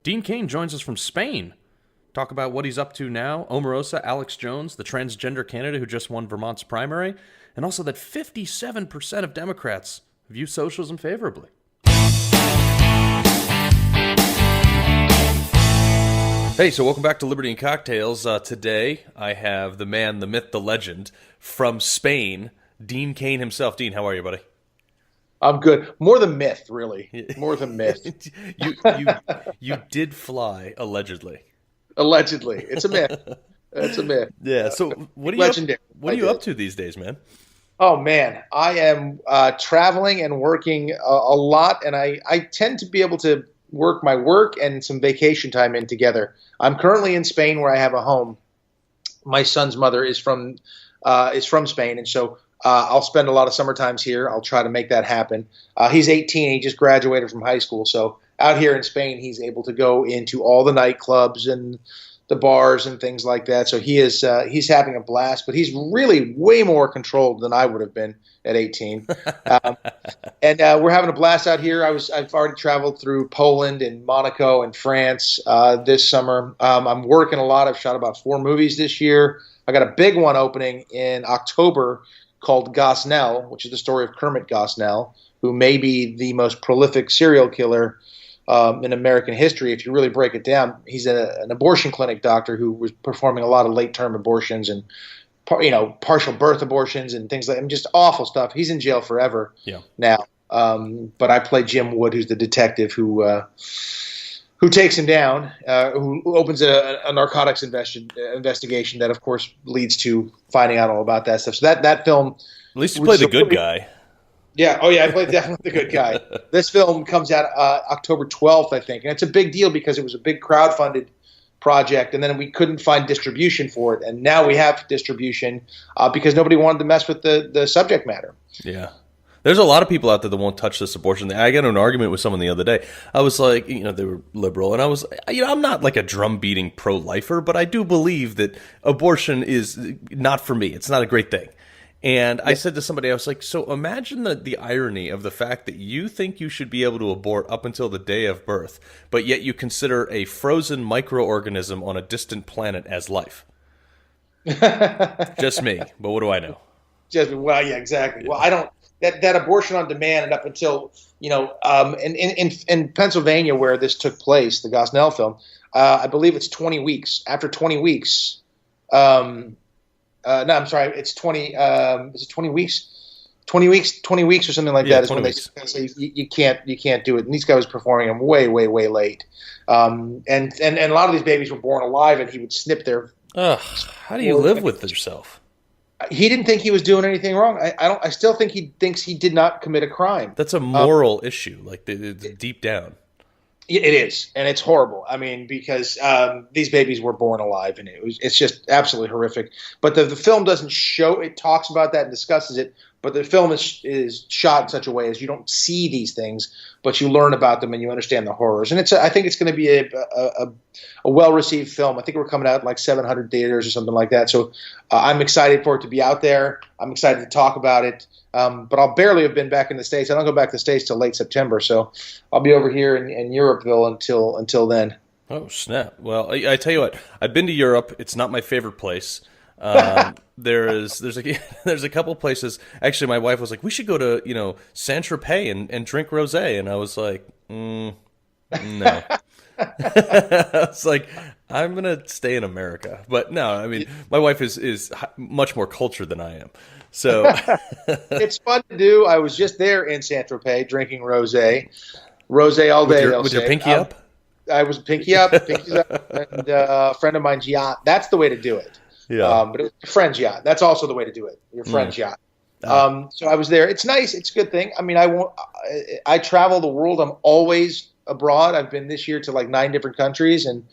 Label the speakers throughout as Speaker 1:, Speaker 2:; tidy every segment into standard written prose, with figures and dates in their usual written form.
Speaker 1: Dean Cain joins us from Spain. Talk about what he's up to now. Omarosa, Alex Jones, the transgender candidate who just won Vermont's primary, and also that 57% of Democrats view socialism favorably. Hey, so welcome back to Liberty and Cocktails. Today, I have the man, the myth, the legend, from Spain, Dean Cain himself. Dean, how are you, buddy?
Speaker 2: I'm good. More than myth, really. More than myth.
Speaker 1: You did fly, allegedly.
Speaker 2: Allegedly. It's a myth. It's a myth.
Speaker 1: Yeah, so what are you up to these days, man?
Speaker 2: Oh, man. I am traveling and working a lot, and I tend to be able to work my work and some vacation time in together. I'm currently in Spain where I have a home. My son's mother is from Spain, and so I'll spend a lot of summer times here. I'll try to make that happen. He's 18. He just graduated from high school. So out here in Spain, he's able to go into all the nightclubs and the bars and things like that. So he's having a blast, but he's really way more controlled than I would have been at 18. And we're having a blast out here. I've already traveled through Poland and Monaco and France this summer. I'm working a lot. I've shot about 4 movies this year. I got a big one opening in October called Gosnell, which is the story of Kermit Gosnell, who may be the most prolific serial killer in American history. If you really break it down, he's an abortion clinic doctor who was performing a lot of late-term abortions and partial birth abortions and things like that. Just awful stuff. He's in jail forever now. But I play Jim Wood, who's the detective who takes him down, who opens a narcotics investigation that, of course, leads to finding out all about that stuff. So that film...
Speaker 1: At least you play the good guy.
Speaker 2: Yeah. Oh, yeah. I played definitely the good guy. This film comes out October 12th, I think. And it's a big deal because it was a big crowdfunded project, and then we couldn't find distribution for it. And now we have distribution because nobody wanted to mess with the subject matter.
Speaker 1: Yeah. There's a lot of people out there that won't touch this abortion thing. I got in an argument with someone the other day. I was like, they were liberal, and I was, I'm not like a drum-beating pro-lifer, but I do believe that abortion is not for me. It's not a great thing. And I said to somebody, I was like, so imagine the irony of the fact that you think you should be able to abort up until the day of birth, but yet you consider a frozen microorganism on a distant planet as life. Just me, but what do I know?
Speaker 2: Well, yeah, exactly. Yeah. Well, I don't. That abortion on demand, and up until in Pennsylvania where this took place, the Gosnell film, I believe it's 20 weeks. After 20 weeks, no, I'm sorry, it's 20. Is it 20 weeks? 20 weeks or something like that is when weeks. They say you can't do it. And these guys was performing them way late, and a lot of these babies were born alive, and he would snip their.
Speaker 1: How do you live with yourself?
Speaker 2: He didn't think he was doing anything wrong. I still think he thinks he did not commit a crime.
Speaker 1: That's a moral issue, like deep down.
Speaker 2: It is, and it's horrible. I mean, because these babies were born alive, and it's just absolutely horrific. But the film doesn't show it. Talks about that and discusses it. But the film is shot in such a way as you don't see these things, but you learn about them and you understand the horrors. And I think it's going to be a well-received film. I think we're coming out in like 700 theaters or something like that. So I'm excited for it to be out there. I'm excited to talk about it. But I'll barely have been back in the States. I don't go back to the States till late September. So I'll be over here in Europeville until then.
Speaker 1: Oh, snap. Well, I tell you what, I've been to Europe. It's not my favorite place. There's a couple places. Actually, my wife was like, we should go to Saint-Tropez and drink rosé, and I was like, no. I was like, I'm gonna stay in America. But no, I mean, my wife is much more cultured than I am. So
Speaker 2: it's fun to do. I was just there in Saint-Tropez drinking rosé all day.
Speaker 1: With your pinky up?
Speaker 2: I was pinkies up, and a friend of mine's yacht. That's the way to do it.
Speaker 1: Yeah.
Speaker 2: But it was your friend's yacht. That's also the way to do it. Your friend's yacht. So I was there. It's nice. It's a good thing. I mean, I travel the world. I'm always abroad. I've been this year to like 9 different countries, and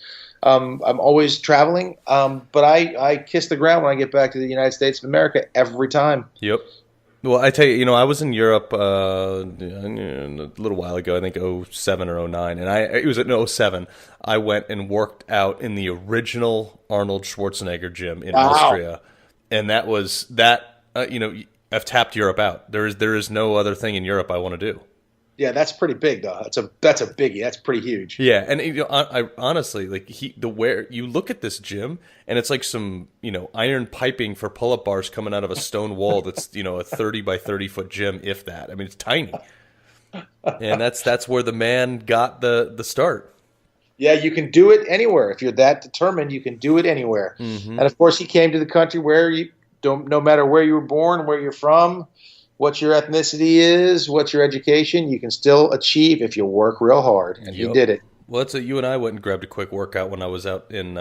Speaker 2: I'm always traveling. But I kiss the ground when I get back to the United States of America every time.
Speaker 1: Yep. Well, I tell you, I was in Europe a little while ago, I think 07 or 09, and it was in 07. I went and worked out in the original Arnold Schwarzenegger gym in Austria, and that was that. I've tapped Europe out. There is no other thing in Europe I want to do.
Speaker 2: Yeah, that's pretty big though. That's a biggie. That's pretty huge.
Speaker 1: Yeah, and I honestly like where you look at this gym and it's like some iron piping for pull-up bars coming out of a stone wall that's a 30 by 30 foot gym, if that. I mean, it's tiny, and that's where the man got the start.
Speaker 2: Yeah, you can do it anywhere if you're that determined. You can do it anywhere. And of course, he came to the country where you don't, no matter where you were born, where you're from, what your ethnicity is, what your education, you can still achieve if you work real hard, and he did it.
Speaker 1: Well, you and I went and grabbed a quick workout when I was out in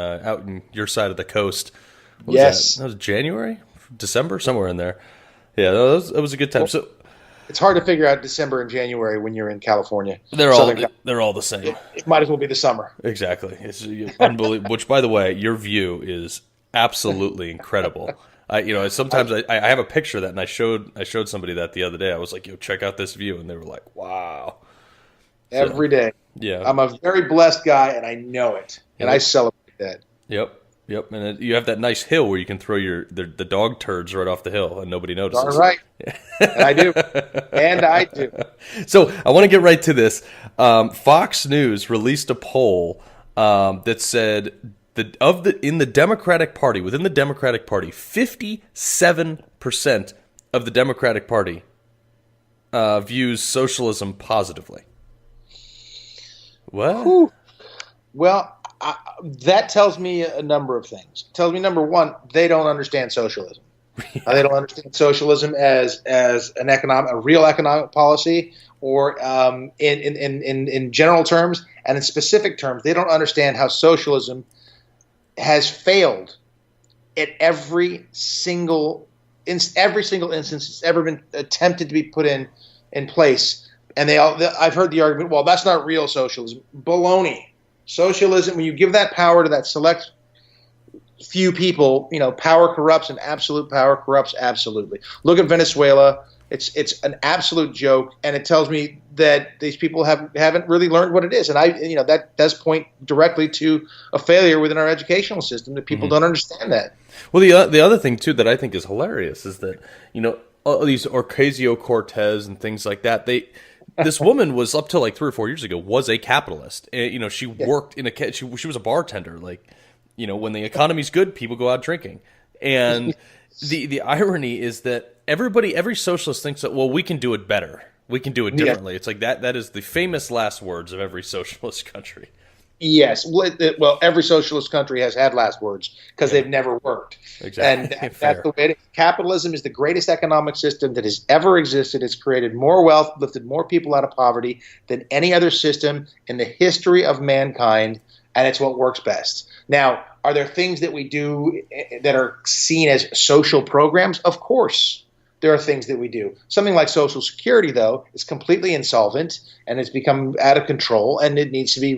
Speaker 1: your side of the coast.
Speaker 2: Yes,
Speaker 1: that was January, December, somewhere in there. Yeah, that was a good time. Well, so
Speaker 2: it's hard to figure out December and January when you're in California.
Speaker 1: They're all the same.
Speaker 2: It might as well be the summer.
Speaker 1: Exactly. It's unbelievable. Which, by the way, your view is absolutely incredible. Sometimes I have a picture of that, and I showed somebody that the other day. I was like, "Yo, check out this view," and they were like, "Wow!"
Speaker 2: Every day.
Speaker 1: Yeah,
Speaker 2: I'm a very blessed guy, and I know it, and I celebrate that.
Speaker 1: Yep. And you have that nice hill where you can throw the dog turds right off the hill, and nobody notices.
Speaker 2: All right, and I do.
Speaker 1: So I want to get right to this. Fox News released a poll that said, within the Democratic Party, 57% of the Democratic Party views socialism positively. What?
Speaker 2: Whew. Well, that tells me a number of things. It tells me, number one, they don't understand socialism. They don't understand socialism as a real economic policy, or in general terms, and in specific terms, they don't understand how socialism has failed at every single instance it's ever been attempted to be put in place. And I've heard the argument, well, that's not real socialism. Baloney. Socialism, when you give that power to that select few people, power corrupts, and absolute power corrupts absolutely. Look at Venezuela. It's an absolute joke, and it tells me that these people haven't really learned what it is. And that does point directly to a failure within our educational system, that people don't understand that.
Speaker 1: Well, the other thing too that I think is hilarious is that all these Ocasio-Cortez and things like that. This woman was, up till like 3 or 4 years ago, was a capitalist. She worked she was a bartender. Like, when the economy's good, people go out drinking. And the irony is that every socialist thinks that, well, we can do it better. We can do it differently. Yeah. It's like that is the famous last words of every socialist country.
Speaker 2: Yes. Well, every socialist country has had last words because they've never worked.
Speaker 1: Exactly.
Speaker 2: And that's the way capitalism is the greatest economic system that has ever existed. It's created more wealth, lifted more people out of poverty than any other system in the history of mankind, and it's what works best. Now, are there things that we do that are seen as social programs? Of course. There are things that we do. Something like Social Security, though, is completely insolvent, and it's become out of control, and it needs to be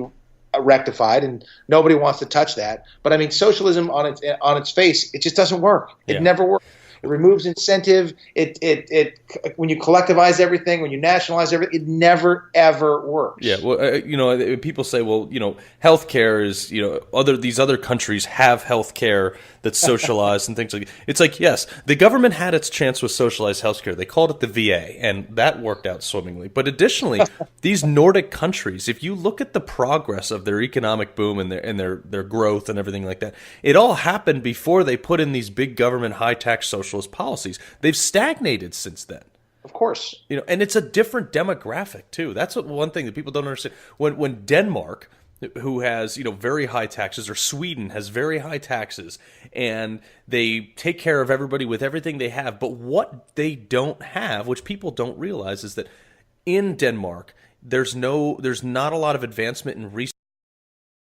Speaker 2: rectified, and nobody wants to touch that. But I mean, socialism on its face, it just doesn't work. It never works. It removes incentive. It when you collectivize everything, when you nationalize everything, it never ever works.
Speaker 1: Yeah, well, people say, well, healthcare is, these other countries have healthcare that's socialized and things like that. It's like, yes, the government had its chance with socialized healthcare. They called it the VA, and that worked out swimmingly. But additionally, these Nordic countries, if you look at the progress of their economic boom and their growth and everything like that, it all happened before they put in these big government high tax socialist policies. They've stagnated since then.
Speaker 2: Of course.
Speaker 1: And it's a different demographic too. That's one thing that people don't understand. When Denmark, who has, very high taxes, or Sweden has very high taxes, and they take care of everybody with everything they have, but what they don't have, which people don't realize, is that in Denmark, there's not a lot of advancement in research